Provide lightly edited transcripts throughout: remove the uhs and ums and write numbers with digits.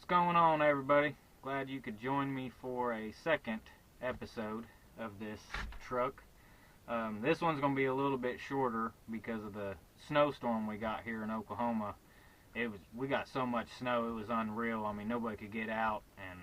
going on, everybody? Glad you could join me for a second episode of this truck. This one's going to be a little bit shorter because of the snowstorm we got here in Oklahoma. We got so much snow, it was unreal. I mean, nobody could get out, and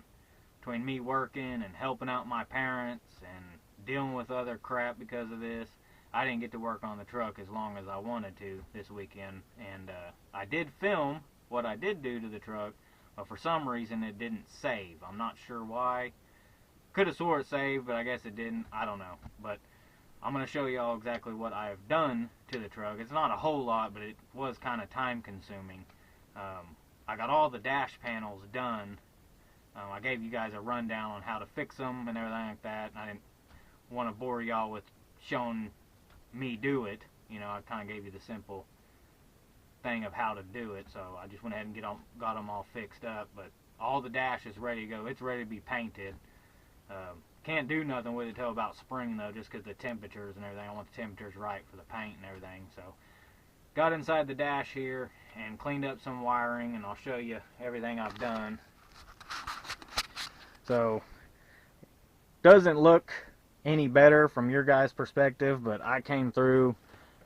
between me working and helping out my parents and dealing with other crap because of this, I didn't get to work on the truck as long as I wanted to this weekend. And I did film what I did do to the truck, but for some reason it didn't save. I'm not sure why. Could have swore it saved, but I guess it didn't. I don't know. But I'm going to show y'all exactly what I've done to the truck. It's not a whole lot, but it was kind of time consuming. I got all the dash panels done. I gave you guys a rundown on how to fix them and everything like that. And I didn't want to bore y'all with showing me do it. You know, I kind of gave you the simple thing of how to do it, so I just went ahead and got them all fixed up. But all the dash is ready to go. It's ready to be painted. Can't do nothing with it till about spring though, just because the temperatures and everything. I want the temperatures right for the paint and everything. So got inside the dash here and cleaned up some wiring, and I'll show you everything I've done. So doesn't look any better from your guys' perspective, but I came through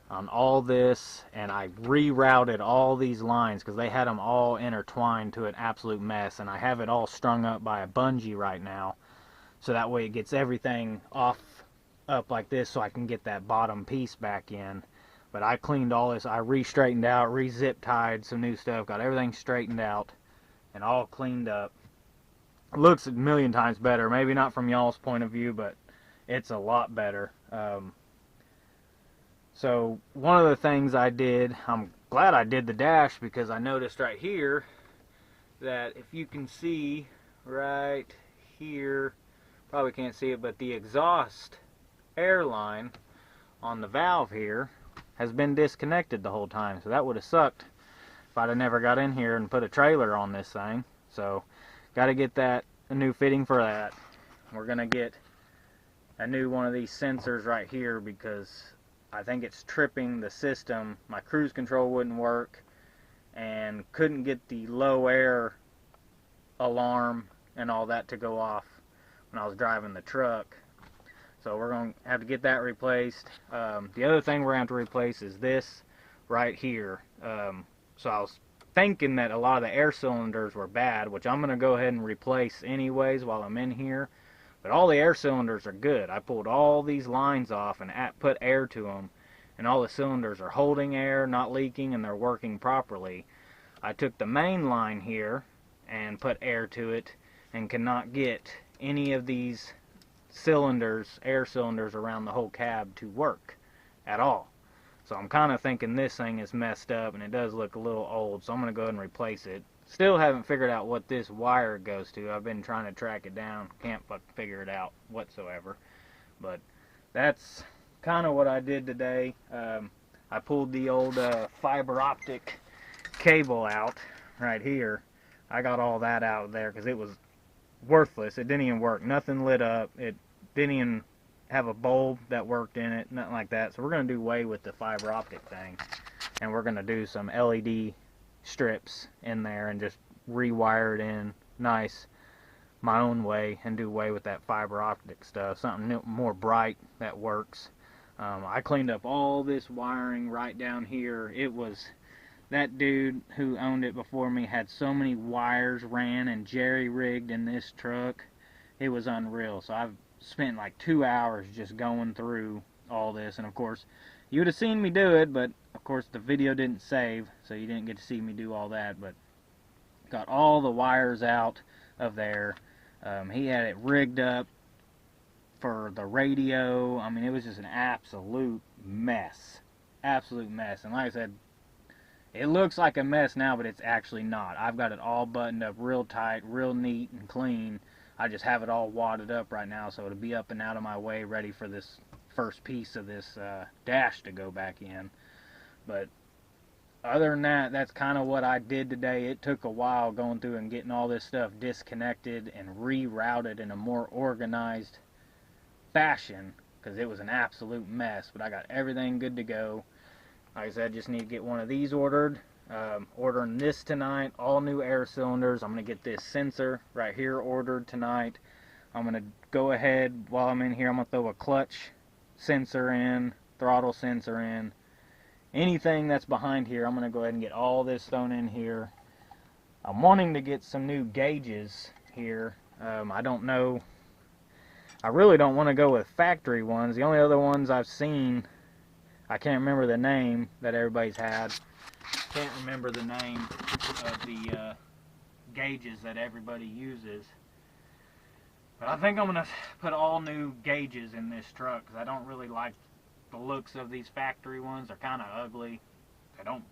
on all this and I rerouted all these lines because they had them all intertwined to an absolute mess, and I have it all strung up by a bungee right now, so that way it gets everything up like this so I can get that bottom piece back in. But I cleaned all this, I re-straightened out, re-zip tied some new stuff, got everything straightened out and all cleaned up. It looks a million times better, maybe not from y'all's point of view, but it's a lot better. So one of the things I did, I'm glad I did the dash, because I noticed right here that if you can see right here, probably can't see it, but the exhaust air line on the valve here has been disconnected the whole time. So that would have sucked if I'd have never got in here and put a trailer on this thing. So got to get a new fitting for that. We're going to get a new one of these sensors right here because I think it's tripping the system. My cruise control wouldn't work and couldn't get the low air alarm and all that to go off when I was driving the truck. So we're going to have to get that replaced. The other thing we're going to have to replace is this right here. So I was thinking that a lot of the air cylinders were bad, which I'm going to go ahead and replace anyways while I'm in here. But all the air cylinders are good. I pulled all these lines off and put air to them, and all the cylinders are holding air, not leaking, and they're working properly. I took the main line here and put air to it and cannot get any of these air cylinders around the whole cab to work at all. So I'm kind of thinking this thing is messed up, and it does look a little old, so I'm going to go ahead and replace it. Still haven't figured out what this wire goes to. I've been trying to track it down. Can't figure it out whatsoever. But that's kind of what I did today. I pulled the old fiber optic cable out right here. I got all that out of there because it was worthless. It didn't even work. Nothing lit up. It didn't even have a bulb that worked in it. Nothing like that. So we're going to do away with the fiber optic thing. And we're going to do some LED strips in there and just rewire it in nice my own way and do away with that fiber optic stuff. Something more bright that works. I cleaned up all this wiring right down here. It was that dude who owned it before me had so many wires ran and jerry-rigged in this truck. It was unreal. So I've spent like 2 hours just going through all this, and of course you would have seen me do it, but of course the video didn't save, so you didn't get to see me do all that. But got all the wires out of there. He had it rigged up for the radio. I mean, it was just an absolute mess. Absolute mess. And like I said, it looks like a mess now, but it's actually not. I've got it all buttoned up real tight, real neat and clean. I just have it all wadded up right now, so it'll be up and out of my way, ready for this first piece of this dash to go back in. But other than that, that's kind of what I did today. It took a while going through and getting all this stuff disconnected and rerouted in a more organized fashion, because it was an absolute mess. But I got everything good to go. Like I said, just need to get one of these ordered. Ordering this tonight, all new air cylinders. I'm going to get this sensor right here ordered tonight. I'm going to go ahead, while I'm in here, I'm going to throw a clutch sensor in, throttle sensor in. Anything that's behind here, I'm going to go ahead and get all this thrown in here. I'm wanting to get some new gauges here. I don't know. I really don't want to go with factory ones. The only other ones I've seen, I can't remember the name that everybody's had. Can't remember the name of the gauges that everybody uses. But I think I'm going to put all new gauges in this truck because I don't really like the looks of these factory ones. They're kind of ugly. They don't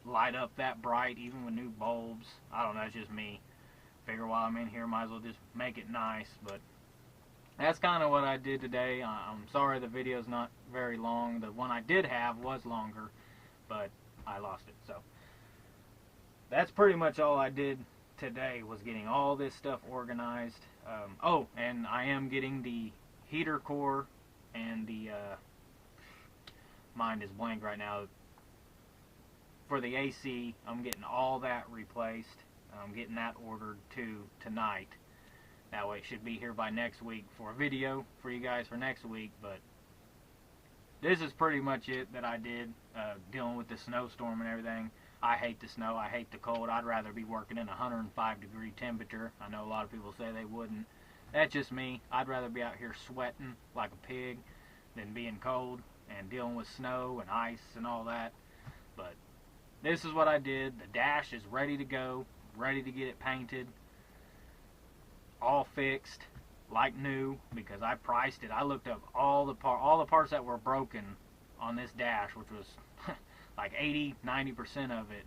light up that bright even with new bulbs. I don't know, it's just me. Figure while I'm in here, might as well just make it nice. But that's kind of what I did today. I'm sorry the video's not very long. The one I did have was longer, but I lost it. So that's pretty much all I did today, was getting all this stuff organized. Oh, and I am getting the heater core and the mind is blank right now. For the AC, I'm getting all that replaced. I'm getting that ordered too tonight. That way it should be here by next week for a video for you guys for next week. But this is pretty much it that I did, dealing with the snowstorm and everything. I hate the snow. I hate the cold. I'd rather be working in 105-degree temperature. I know a lot of people say they wouldn't. That's just me. I'd rather be out here sweating like a pig than being cold and dealing with snow and ice and all that. But this is what I did. The dash is ready to go, ready to get it painted, all fixed like new, because I priced it. I looked up all the parts that were broken on this dash, which was like 80-90% of it.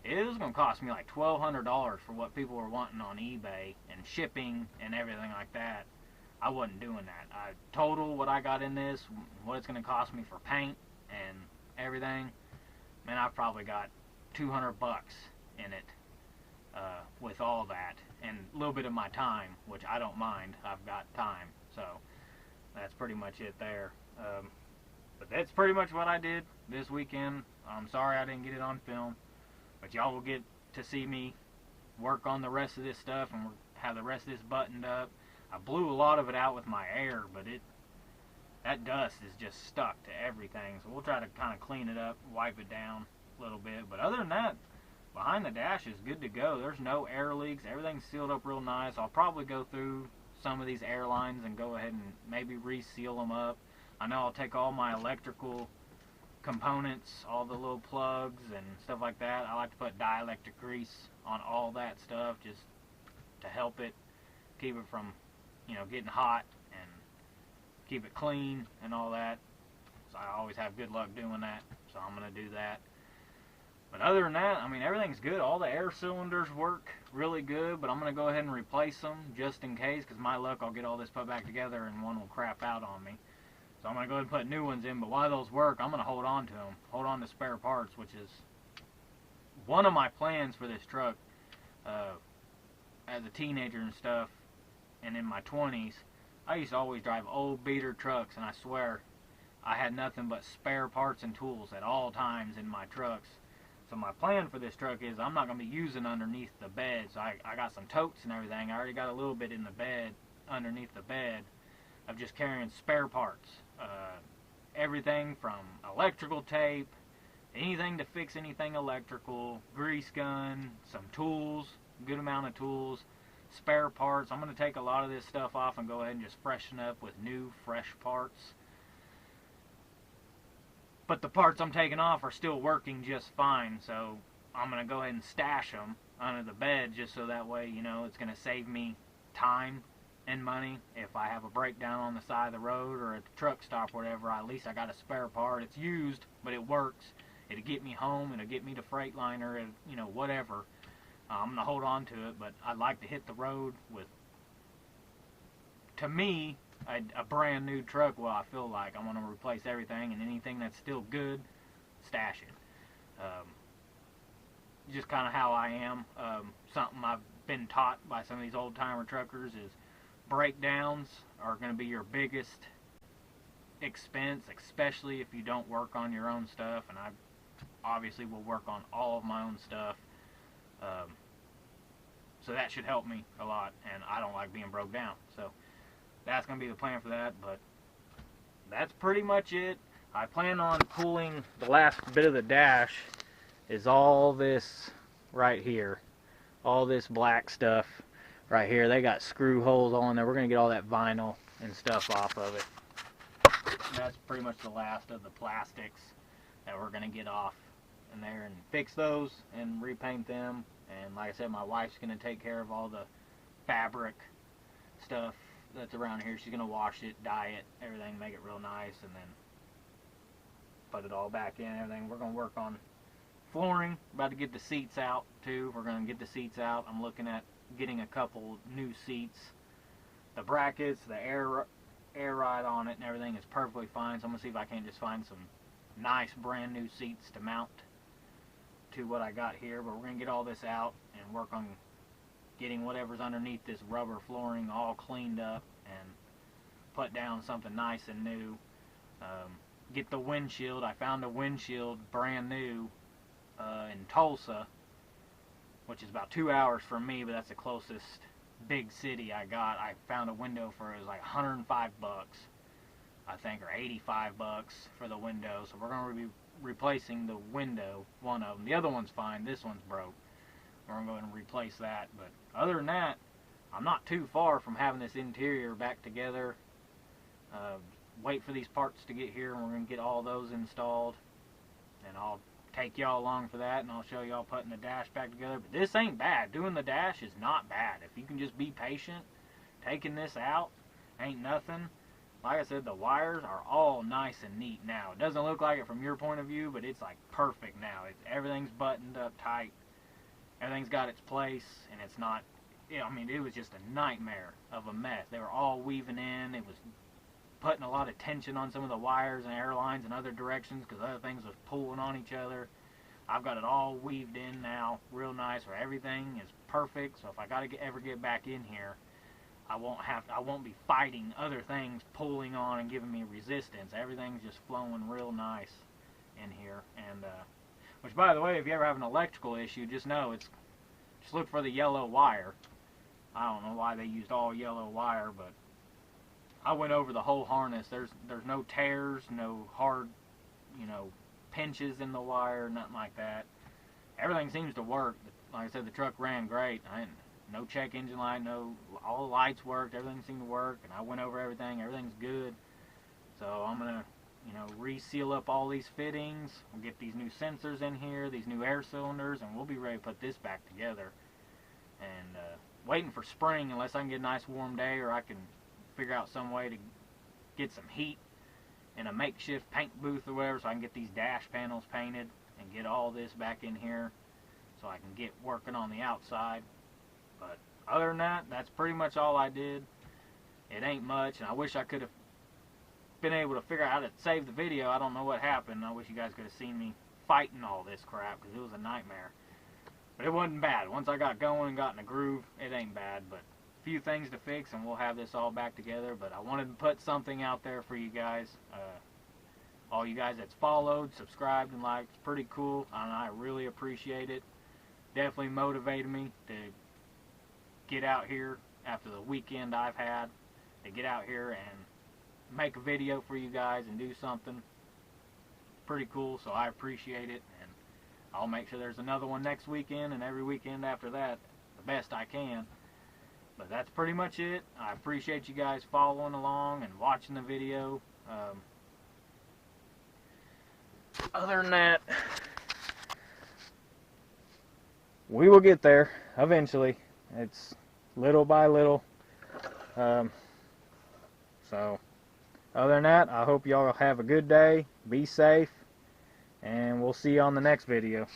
It was going to cost me like $1,200 for what people were wanting on eBay and shipping and everything like that. I wasn't doing that. I total what I got in this, what it's going to cost me for paint and everything. Man, I've probably got $200 in it with all that, and a little bit of my time, which I don't mind. I've got time, so that's pretty much it there. But that's pretty much what I did this weekend. I'm sorry I didn't get it on film, but y'all will get to see me work on the rest of this stuff and have the rest of this buttoned up. I blew a lot of it out with my air, but that dust is just stuck to everything. So we'll try to kind of clean it up, wipe it down a little bit. But other than that, behind the dash is good to go. There's no air leaks. Everything's sealed up real nice. I'll probably go through some of these air lines and go ahead and maybe reseal them up. I know I'll take all my electrical components, all the little plugs and stuff like that. I like to put dielectric grease on all that stuff just to help it, keep it from, getting hot and keep it clean and all that. So I always have good luck doing that, so I'm going to do that. But other than that, I mean, everything's good. All the air cylinders work really good, but I'm going to go ahead and replace them just in case, because my luck, I'll get all this put back together and one will crap out on me. So I'm going to go ahead and put new ones in, but while those work, I'm going to hold on to them. Hold on to spare parts, which is one of my plans for this truck. As a teenager and stuff, and in my 20s, I used to always drive old beater trucks, and I swear I had nothing but spare parts and tools at all times in my trucks. So my plan for this truck is I'm not going to be using underneath the bed. So I got some totes and everything. I already got a little bit in the bed, underneath the bed, of just carrying spare parts. Everything from electrical tape, anything to fix anything electrical, grease gun, some tools, good amount of tools, spare parts. I'm going to take a lot of this stuff off and go ahead and just freshen up with new, fresh parts. But the parts I'm taking off are still working just fine, so I'm going to go ahead and stash them under the bed just so that way, it's going to save me time and money. If I have a breakdown on the side of the road or at the truck stop or whatever, at least I got a spare part. It's used, but it works. It'll get me home, it'll get me to Freightliner, whatever. I'm going to hold on to it, but I'd like to hit the road with, to me, a brand new truck. Well, I feel like I want to replace everything, and anything that's still good, stash it. Just kind of how I am. Something I've been taught by some of these old-timer truckers is breakdowns are going to be your biggest expense, especially if you don't work on your own stuff. And obviously will work on all of my own stuff. So that should help me a lot, and I don't like being broke down. So that's going to be the plan for that, but that's pretty much it. I plan on pulling the last bit of the dash is all this right here. All this black stuff right here. They got screw holes on there. We're going to get all that vinyl and stuff off of it. That's pretty much the last of the plastics that we're going to get off in there and fix those and repaint them. And like I said, my wife's going to take care of all the fabric stuff that's around here. She's going to wash it, dye it, everything, make it real nice, and then put it all back in, everything. We're going to work on flooring. About to get the seats out too. We're going to get the seats out. I'm looking at getting a couple new seats. The brackets, the air ride on it and everything is perfectly fine, so I'm going to see if I can't just find some nice brand new seats to mount to what I got here. But we're going to get all this out and work on getting whatever's underneath this rubber flooring all cleaned up and put down something nice and new. Get the windshield. I found a windshield brand new in Tulsa, which is about 2 hours from me, but that's the closest big city I got. I found a window for, it was like 105 bucks, I think, or 85 bucks for the window. So we're going to be replacing the window, one of them. The other one's fine. This one's broke. We're going to go ahead and replace that. But other than that, I'm not too far from having this interior back together. Wait for these parts to get here, and we're going to get all those installed. And I'll take y'all along for that, and I'll show y'all putting the dash back together. But this ain't bad. Doing the dash is not bad. If you can just be patient, taking this out ain't nothing. Like I said, the wires are all nice and neat now. It doesn't look like it from your point of view, but it's like perfect now. Everything's buttoned up tight. Everything's got its place, and it's not, I mean, it was just a nightmare of a mess. They were all weaving in. It was putting a lot of tension on some of the wires and air lines in other directions because other things was pulling on each other. I've got it all weaved in now, real nice, where everything is perfect. So if I gotta ever get back in here, I won't be fighting other things pulling on and giving me resistance. Everything's just flowing real nice in here. And which, by the way, if you ever have an electrical issue, just know just look for the yellow wire. I don't know why they used all yellow wire, but I went over the whole harness. There's no tears, no hard, pinches in the wire, nothing like that. Everything seems to work. Like I said, the truck ran great. No check engine light, all the lights worked, everything seemed to work, and I went over everything. Everything's good. So I'm gonna, reseal up all these fittings. We'll get these new sensors in here, these new air cylinders, and we'll be ready to put this back together. And waiting for spring, unless I can get a nice warm day, or I can figure out some way to get some heat in a makeshift paint booth or whatever, so I can get these dash panels painted and get all this back in here so I can get working on the outside. But other than that, that's pretty much all I did. It ain't much, and I wish I could have been able to figure out how to save the video. I don't know what happened. I wish you guys could have seen me fighting all this crap, because it was a nightmare. But it wasn't bad. Once I got going and got in a groove, it ain't bad. But a few things to fix, and we'll have this all back together. But I wanted to put something out there for you guys. All you guys that's followed, subscribed, and liked. It's pretty cool, and I really appreciate it. Definitely motivated me to get out here after the weekend I've had, to get out here and make a video for you guys and do something pretty cool. So I appreciate it, and I'll make sure there's another one next weekend and every weekend after that, the best I can. But that's pretty much it. I appreciate you guys following along and watching the video. Other than that, we will get there eventually. It's little by little. So other than that, I hope y'all have a good day, be safe, and we'll see you on the next video.